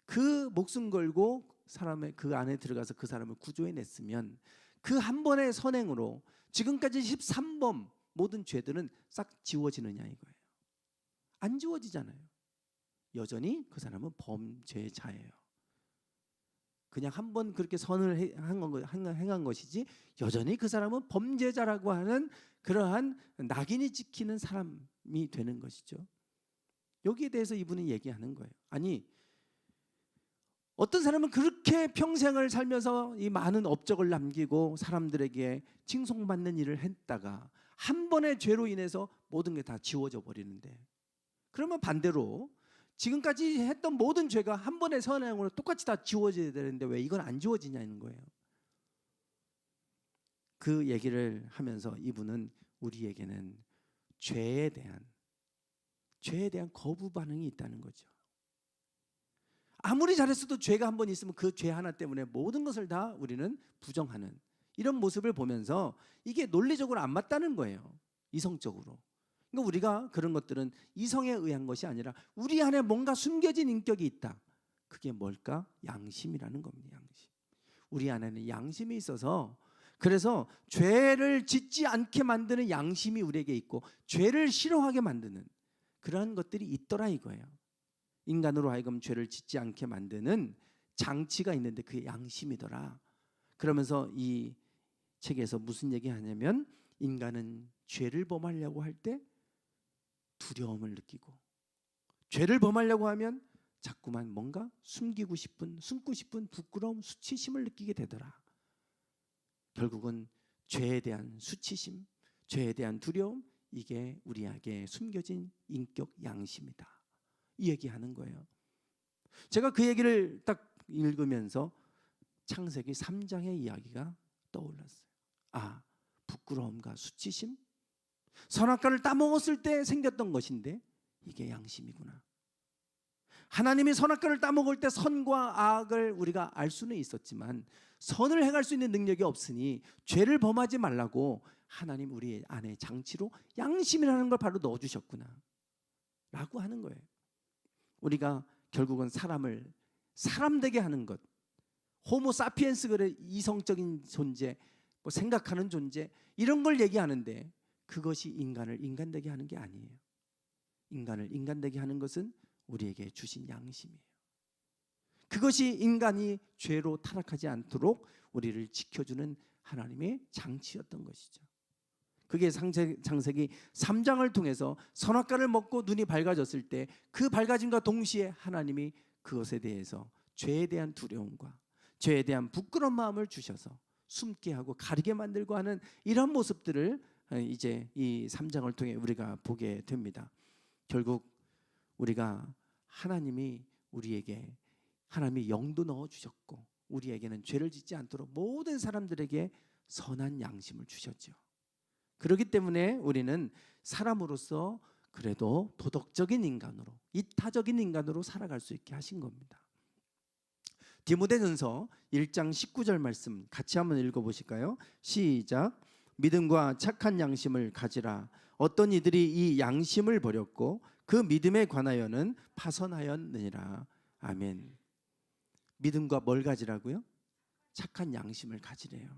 그 목숨 걸고 사람의 그 안에 들어가서 그 사람을 구조해냈으면 그 한 번의 선행으로 지금까지 13범 모든 죄들은 싹 지워지느냐 이거예요. 안 지워지잖아요. 여전히 그 사람은 범죄자예요. 그냥 한 번 그렇게 선을 행한 것이지 여전히 그 사람은 범죄자라고 하는 그러한 낙인이 찍히는 사람이 되는 것이죠. 여기에 대해서 이분이 얘기하는 거예요. 아니, 어떤 사람은 그렇게 평생을 살면서 이 많은 업적을 남기고 사람들에게 칭송받는 일을 했다가 한 번의 죄로 인해서 모든 게 다 지워져 버리는데, 그러면 반대로 지금까지 했던 모든 죄가 한 번의 선행으로 똑같이 다 지워져야 되는데 왜 이건 안 지워지냐는 거예요. 그 얘기를 하면서 이분은 우리에게는 죄에 대한 거부 반응이 있다는 거죠. 아무리 잘했어도 죄가 한 번 있으면 그 죄 하나 때문에 모든 것을 다 우리는 부정하는 이런 모습을 보면서 이게 논리적으로 안 맞다는 거예요. 이성적으로. 그러니까 우리가 그런 것들은 이성에 의한 것이 아니라 우리 안에 뭔가 숨겨진 인격이 있다. 그게 뭘까? 양심이라는 겁니다. 양심. 우리 안에는 양심이 있어서, 그래서 죄를 짓지 않게 만드는 양심이 우리에게 있고 죄를 싫어하게 만드는 그러한 것들이 있더라 이거예요. 인간으로 하여금 죄를 짓지 않게 만드는 장치가 있는데 그게 양심이더라. 그러면서 이 책에서 무슨 얘기하냐면, 인간은 죄를 범하려고 할 때 두려움을 느끼고, 죄를 범하려고 하면 자꾸만 뭔가 숨고 싶은 부끄러움, 수치심을 느끼게 되더라. 결국은 죄에 대한 수치심, 죄에 대한 두려움, 이게 우리에게 숨겨진 인격 양심이다. 이 얘기하는 거예요. 제가 그 얘기를 딱 읽으면서 창세기 3장의 이야기가 떠올랐어요. 아, 부끄러움과 수치심? 선악과를 따먹었을 때 생겼던 것인데 이게 양심이구나. 하나님이 선악과를 따먹을 때 선과 악을 우리가 알 수는 있었지만 선을 행할 수 있는 능력이 없으니 죄를 범하지 말라고 하나님 우리 안에 장치로 양심이라는 걸 바로 넣어주셨구나 라고 하는 거예요. 우리가 결국은 사람을 사람 되게 하는 것, 호모 사피엔스, 그래, 이성적인 존재, 뭐 생각하는 존재, 이런 걸 얘기하는데 그것이 인간을 인간되게 하는 게 아니에요. 인간을 인간되게 하는 것은 우리에게 주신 양심이에요. 그것이 인간이 죄로 타락하지 않도록 우리를 지켜주는 하나님의 장치였던 것이죠. 그게 창세기 3장을 통해서 선악과를 먹고 눈이 밝아졌을 때 그 밝아짐과 동시에 하나님이 그것에 대해서 죄에 대한 두려움과 죄에 대한 부끄러운 마음을 주셔서 숨게 하고 가리게 만들고 하는 이런 모습들을 이제 이 3장을 통해 우리가 보게 됩니다. 결국 우리가 하나님이 우리에게 하나님이 영도 넣어주셨고 우리에게는 죄를 짓지 않도록 모든 사람들에게 선한 양심을 주셨죠. 그렇기 때문에 우리는 사람으로서 그래도 도덕적인 인간으로, 이타적인 인간으로 살아갈 수 있게 하신 겁니다. 디모데전서 1장 19절 말씀 같이 한번 읽어보실까요? 시작. 믿음과 착한 양심을 가지라. 어떤 이들이 이 양심을 버렸고 그 믿음에 관하여는 파선하였느니라. 아멘. 믿음과 뭘 가지라고요? 착한 양심을 가지래요.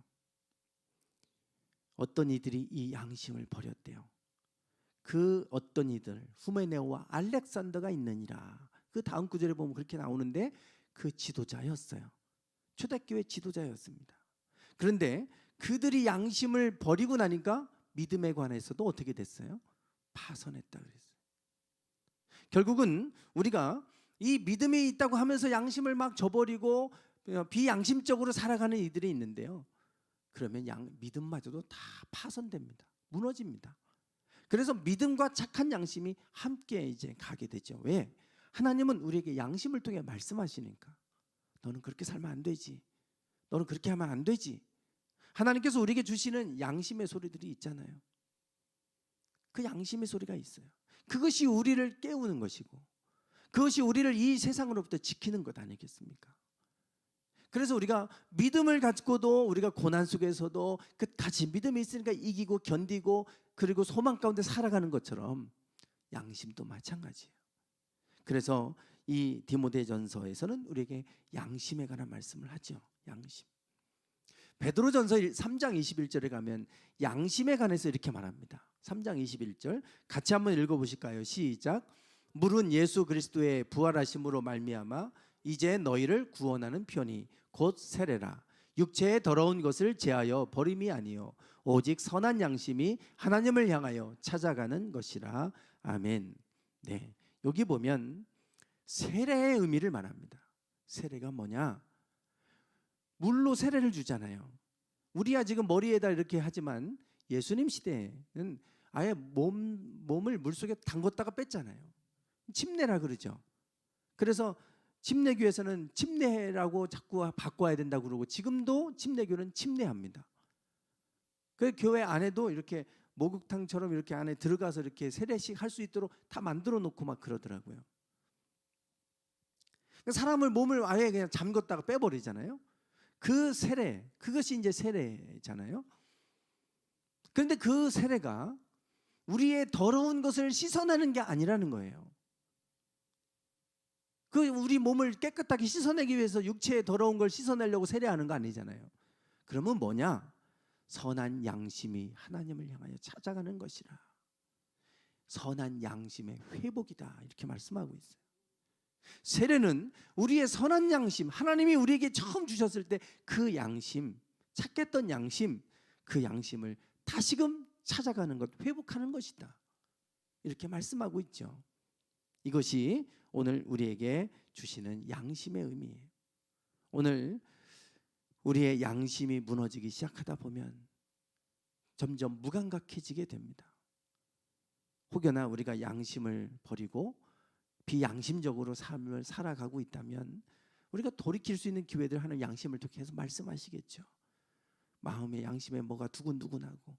어떤 이들이 이 양심을 버렸대요. 그 어떤 이들, 후메네오와 알렉산더가 있느니라. 그 다음 구절에 보면 그렇게 나오는데 그 지도자였어요. 초대교회 지도자였습니다. 그런데 그들이 양심을 버리고 나니까 믿음에 관해서도 어떻게 됐어요? 파선했다 그랬어요. 결국은 우리가 이 믿음이 있다고 하면서 양심을 막 저버리고 비양심적으로 살아가는 이들이 있는데요. 그러면 믿음마저도 다 파선됩니다. 무너집니다. 그래서 믿음과 착한 양심이 함께 이제 가게 되죠. 왜? 하나님은 우리에게 양심을 통해 말씀하시니까. 너는 그렇게 살면 안 되지. 너는 그렇게 하면 안 되지. 하나님께서 우리에게 주시는 양심의 소리들이 있잖아요. 그 양심의 소리가 있어요. 그것이 우리를 깨우는 것이고 그것이 우리를 이 세상으로부터 지키는 것 아니겠습니까? 그래서 우리가 믿음을 가지고도 우리가 고난 속에서도 끝까지 믿음이 있으니까 이기고 견디고 그리고 소망 가운데 살아가는 것처럼 양심도 마찬가지예요. 그래서 이 디모데전서에서는 우리에게 양심에 관한 말씀을 하죠. 양심. 베드로전서 3장 21절에 가면 양심에 관해서 이렇게 말합니다. 3장 21절 같이 한번 읽어보실까요? 시작. 물은 예수 그리스도의 부활하심으로 말미암아 이제 너희를 구원하는 편이 곧 세례라. 육체의 더러운 것을 제하여 버림이 아니요 오직 선한 양심이 하나님을 향하여 찾아가는 것이라. 아멘. 네, 여기 보면 세례의 의미를 말합니다. 세례가 뭐냐? 물로 세례를 주잖아요. 우리야 지금 머리에다 이렇게 하지만 예수님 시대에는 아예 몸을 물속에 담궜다가 뺐잖아요. 침례라 그러죠. 그래서 침례교에서는 침례라고 자꾸 바꿔야 된다고 그러고, 지금도 침례교는 침례합니다. 그 교회 안에도 이렇게 목욕탕처럼 이렇게 안에 들어가서 이렇게 세례식 할 수 있도록 다 만들어 놓고 막 그러더라고요. 사람을 몸을 아예 그냥 잠궜다가 빼버리잖아요. 그 세례, 그것이 이제 세례잖아요. 그런데 그 세례가 우리의 더러운 것을 씻어내는 게 아니라는 거예요. 그 우리 몸을 깨끗하게 씻어내기 위해서 육체의 더러운 걸 씻어내려고 세례하는 거 아니잖아요. 그러면 뭐냐? 선한 양심이 하나님을 향하여 찾아가는 것이라. 선한 양심의 회복이다, 이렇게 말씀하고 있어요. 세례는 우리의 선한 양심, 하나님이 우리에게 처음 주셨을 때 그 양심, 착했던 양심, 그 양심을 다시금 찾아가는 것, 회복하는 것이다, 이렇게 말씀하고 있죠. 이것이 오늘 우리에게 주시는 양심의 의미예요. 오늘 우리의 양심이 무너지기 시작하다 보면 점점 무감각해지게 됩니다. 혹여나 우리가 양심을 버리고 비양심적으로 삶을 살아가고 있다면 우리가 돌이킬 수 있는 기회들 하는 양심을 통해서 말씀하시겠죠. 마음의 양심에 뭐가 두근두근하고,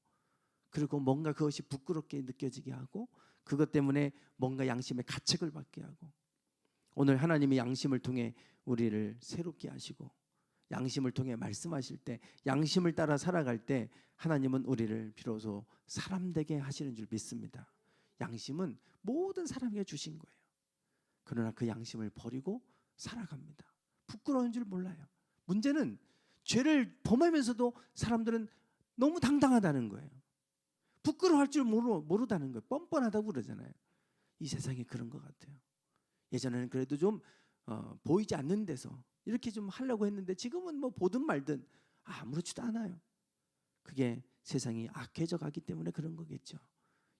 그리고 뭔가 그것이 부끄럽게 느껴지게 하고, 그것 때문에 뭔가 양심의 가책을 받게 하고, 오늘 하나님의 양심을 통해 우리를 새롭게 하시고 양심을 통해 말씀하실 때, 양심을 따라 살아갈 때 하나님은 우리를 비로소 사람 되게 하시는 줄 믿습니다. 양심은 모든 사람에게 주신 거예요. 그러나 그 양심을 버리고 살아갑니다. 부끄러운 줄 몰라요. 문제는 죄를 범하면서도 사람들은 너무 당당하다는 거예요. 부끄러워할 줄 모르다는 거예요. 뻔뻔하다고 그러잖아요. 이 세상이 그런 것 같아요. 예전에는 그래도 좀 보이지 않는 데서 이렇게 좀 하려고 했는데 지금은 뭐 보든 말든 아무렇지도 않아요. 그게 세상이 악해져 가기 때문에 그런 거겠죠.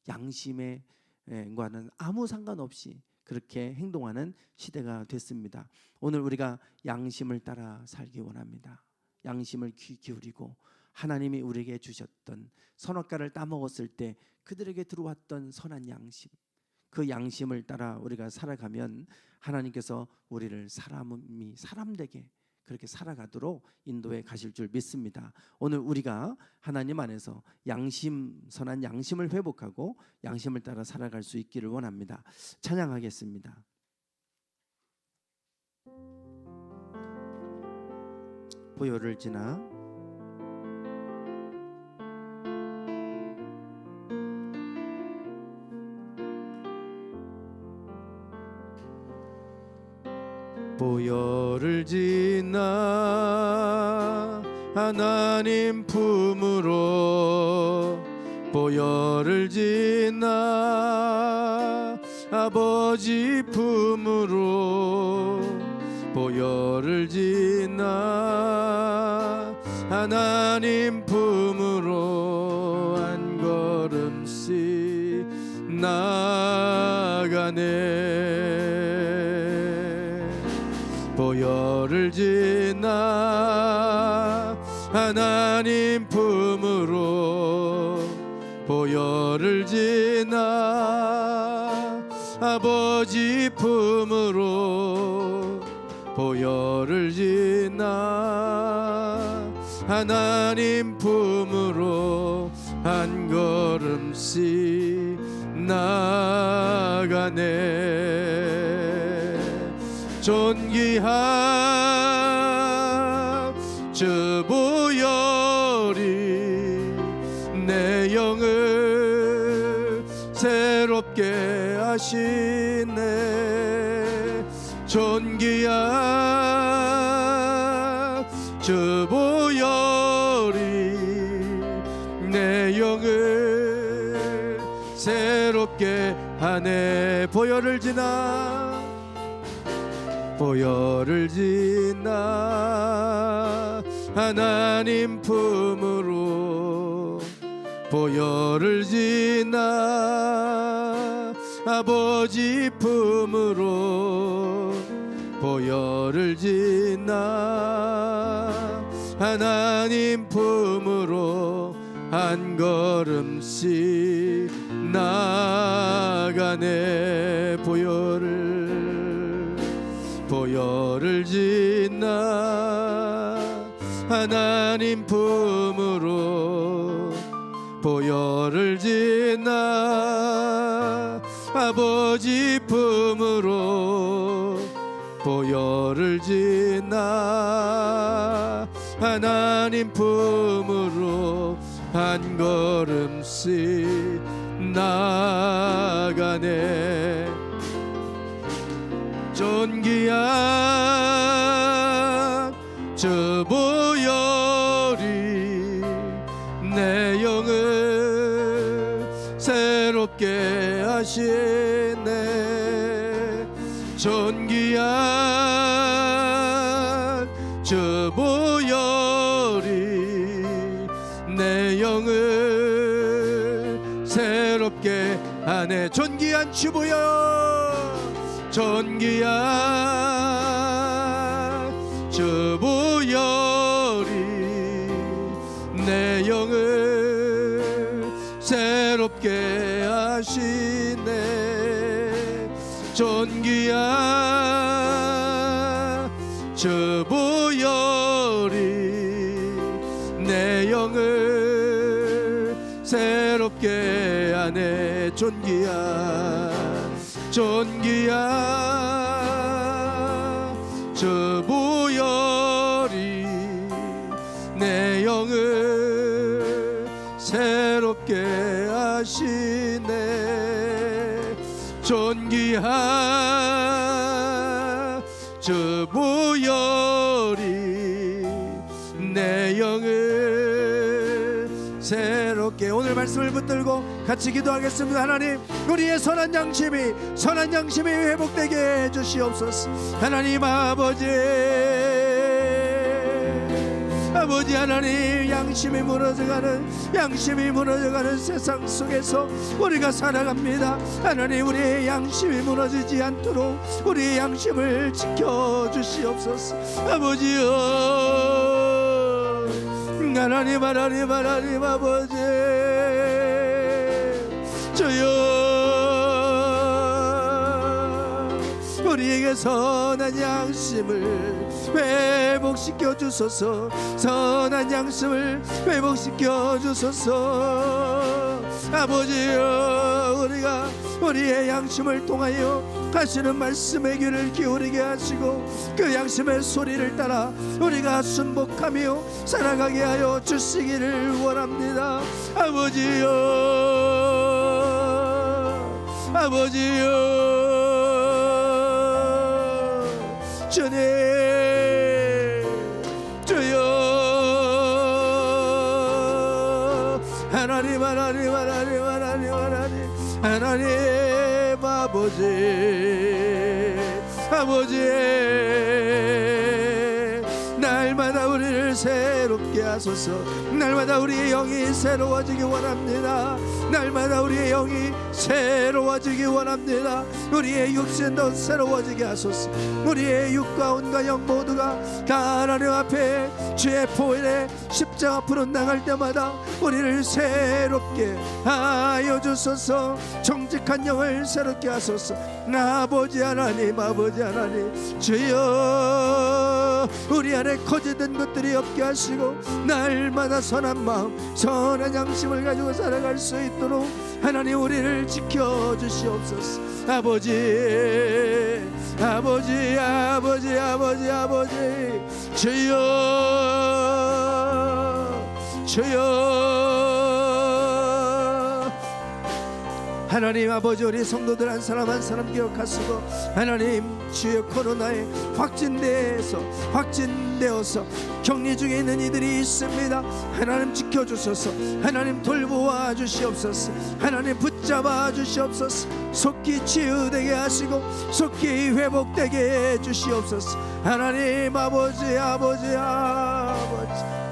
양심과는 아무 상관없이 그렇게 행동하는 시대가 됐습니다. 오늘 우리가 양심을 따라 살기 원합니다. 양심을 귀 기울이고 하나님이 우리에게 주셨던 선악과를 따먹었을 때 그들에게 들어왔던 선한 양심, 그 양심을 따라 우리가 살아가면 하나님께서 우리를 사람 되게 그렇게 살아가도록 인도해 가실 줄 믿습니다. 오늘 우리가 하나님 안에서 선한 양심을 회복하고 양심을 따라 살아갈 수 있기를 원합니다. 찬양하겠습니다. 보혈을 지나 보혈을 지나 하나님 품으로, 보혈을 지나 아버지 품으로, 보혈을 지나 하나님 품으로 한 걸음씩 나아가네. 보혈을 지나 하나님 품으로, 보혈을 지나 아버지 품으로, 보혈을 지나 하나님 품으로 한 걸음씩 나아가네. 존귀한 주 보혈이 내 영을 새롭게 하시네. 존귀한 주 보혈이 내 영을 새롭게 하네. 보혈을 지나 보혈을 지나 하나님 품으로 보혈을 지나 아버지 품으로 보혈을 지나 하나님 품으로 한 걸음씩 나가네. 보혈을 지나 하나님 품으로 보혈을 지나 아버지 품으로 보혈을 지나 하나님 품으로 한 걸음씩 나가네. 존귀한 저 보혈이 내 영을 새롭게 하시네. 존귀한 저 보혈이 내 영을 새롭게 하네. 존귀한 주 보혈, 존귀한 주 보혈이 내 영을 새롭게 하시네. 존귀한 주 보혈이 내 영을 새롭게 하네. 존귀한 저 보혈이 내 영을 새롭게 하시네. 존귀한 저 보혈이 내 영을 새롭게. 오늘 말씀을 붙들고 같이 기도하겠습니다. 하나님, 우리의 선한 양심이 회복되게 해주시옵소서. 하나님 아버지 하나님, 양심이 무너져가는 세상 속에서 우리가 살아갑니다. 하나님, 우리의 양심이 무너지지 않도록 우리의 양심을 지켜주시옵소서. 아버지여, 하나님 아버지, 주여, 우리에게 선한 양심을 회복시켜 주소서. 선한 양심을 회복시켜 주소서. 아버지여, 우리가 우리의 양심을 통하여 하시는 말씀의 귀를 기울이게 하시고 그 양심의 소리를 따라 우리가 순복하며 살아가게 하여 주시기를 원합니다. 아버지여, 주님, 주여, 하나님 아버지, 날마다 우리를 새롭게 하소서. 날마다 우리의 영이 새로워지기 원합니다. 날마다 우리의 영이 새로워지기 원합니다. 우리의 육신도 새로워지게 하소서. 우리의 육과 온과 영 모두가 다 하나님 앞에 주의 보혈의 십자가 앞으로 나갈 때마다 우리를 새롭게 하여 주소서. 정직한 영을 새롭게 하소서. 아버지 하나님, 주여, 우리 안에 거짓된 것들이 없게 하시고 날마다 선한 마음, 선한 양심을 가지고 살아갈 수 있도록 하나님 우리를 지켜주시옵소서. 아버지, 주여, 하나님 아버지, 우리 성도들 한 사람 한 사람 기억하시고 하나님, 주의 코로나에 확진되어서 격리 중에 있는 이들이 있습니다. 하나님 지켜주소서. 하나님 돌보아 주시옵소서. 하나님 붙잡아 주시옵소서. 속히 치유되게 하시고 속히 회복되게 해 주시옵소서. 하나님 아버지,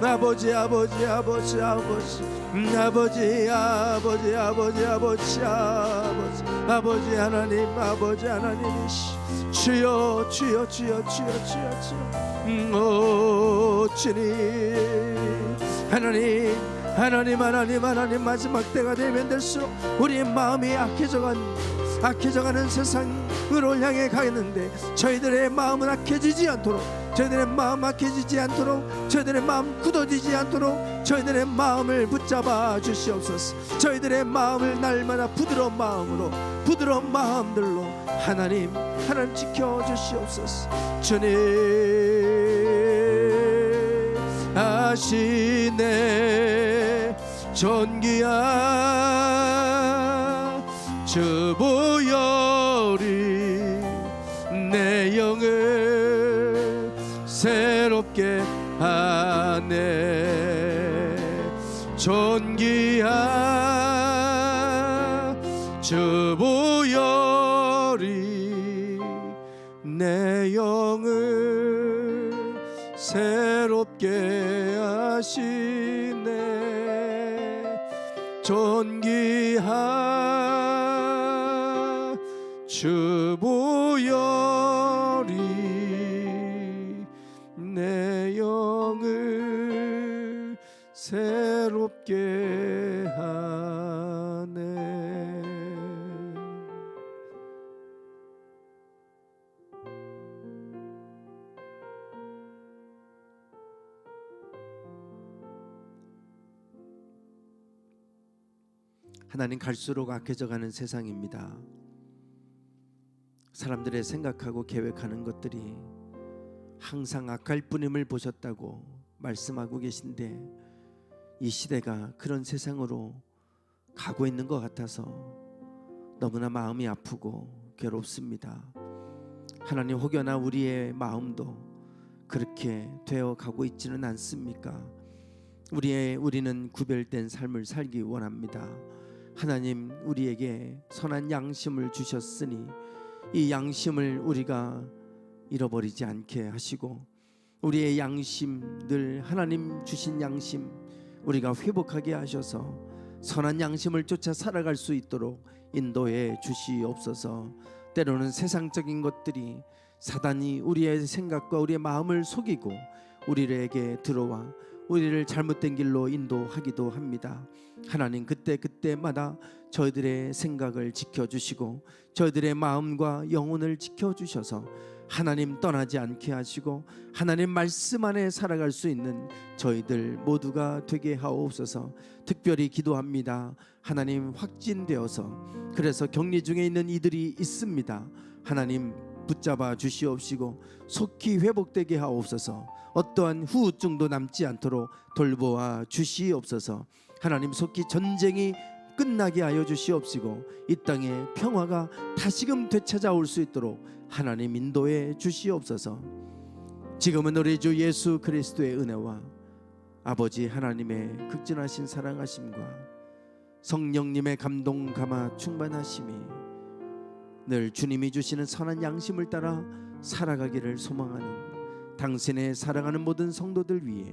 아버지 아버지 아버지 아버지 아버지 아버지 아버지 아버지 아버지 아버지 하나님 아버지 하나님이시 주여 주여 주여 주여 주여 주여 오 주님 하나님 하나님 하나님 하나님 마지막 때가 되면 될수록 우리의 마음이 악해져가는 세상으로 향해 가겠는데 저희들의 마음은 악해지지 않도록 저희들의 마음 악해지지 않도록 저희들의 마음 굳어지지 않도록 저희들의 마음을 붙잡아 주시옵소서. 저희들의 마음을 날마다 부드러운 마음들로 하나님 지켜 주시옵소서. 주님 아시네 존귀한 주 보혈이 내 영을 새롭게 하네. 존귀한 주 보혈이 내 영을 새롭게 하시네. 존귀한 주 보혈이 내 영을 새롭게 하네. 하나님, 갈수록 악해져가는 세상입니다. 사람들의 생각하고 계획하는 것들이 항상 악할 뿐임을 보셨다고 말씀하고 계신데 이 시대가 그런 세상으로 가고 있는 것 같아서 너무나 마음이 아프고 괴롭습니다. 하나님, 혹여나 우리의 마음도 그렇게 되어 가고 있지는 않습니까? 우리는 구별된 삶을 살기 원합니다. 하나님, 우리에게 선한 양심을 주셨으니 이 양심을 우리가 잃어버리지 않게 하시고 우리의 양심들, 하나님 주신 양심 우리가 회복하게 하셔서 선한 양심을 쫓아 살아갈 수 있도록 인도해 주시옵소서. 때로는 세상적인 것들이 사단이 우리의 생각과 우리의 마음을 속이고 우리에게 들어와 우리를 잘못된 길로 인도하기도 합니다. 하나님, 그때마다 저희들의 생각을 지켜주시고 저희들의 마음과 영혼을 지켜주셔서 하나님 떠나지 않게 하시고 하나님 말씀 안에 살아갈 수 있는 저희들 모두가 되게 하옵소서. 특별히 기도합니다. 하나님, 확진되어서 그래서 격리 중에 있는 이들이 있습니다. 하나님, 붙잡아 주시옵시고 속히 회복되게 하옵소서. 어떠한 후유증도 남지 않도록 돌보아 주시옵소서. 하나님, 속히 전쟁이 끝나게 하여 주시옵시고 이 땅에 평화가 다시금 되찾아올 수 있도록 하나님 인도해 주시옵소서. 지금은 우리 주 예수 그리스도의 은혜와 아버지 하나님의 극진하신 사랑하심과 성령님의 감동 감화 충만하심이 늘 주님이 주시는 선한 양심을 따라 살아가기를 소망하는 당신의 사랑하는 모든 성도들 위해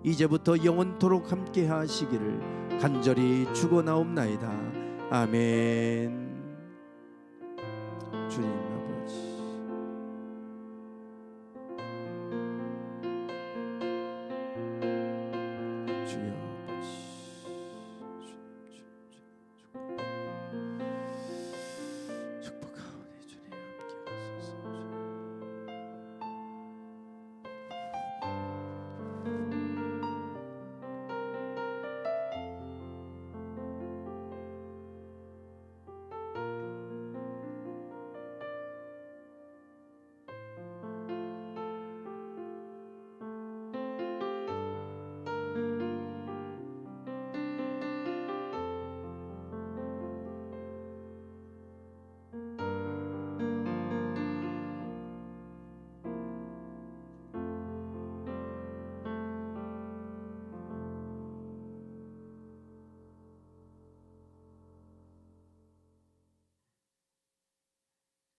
이제부터 영원토록 함께 하시기를 간절히 축원하옵나이다. 아멘.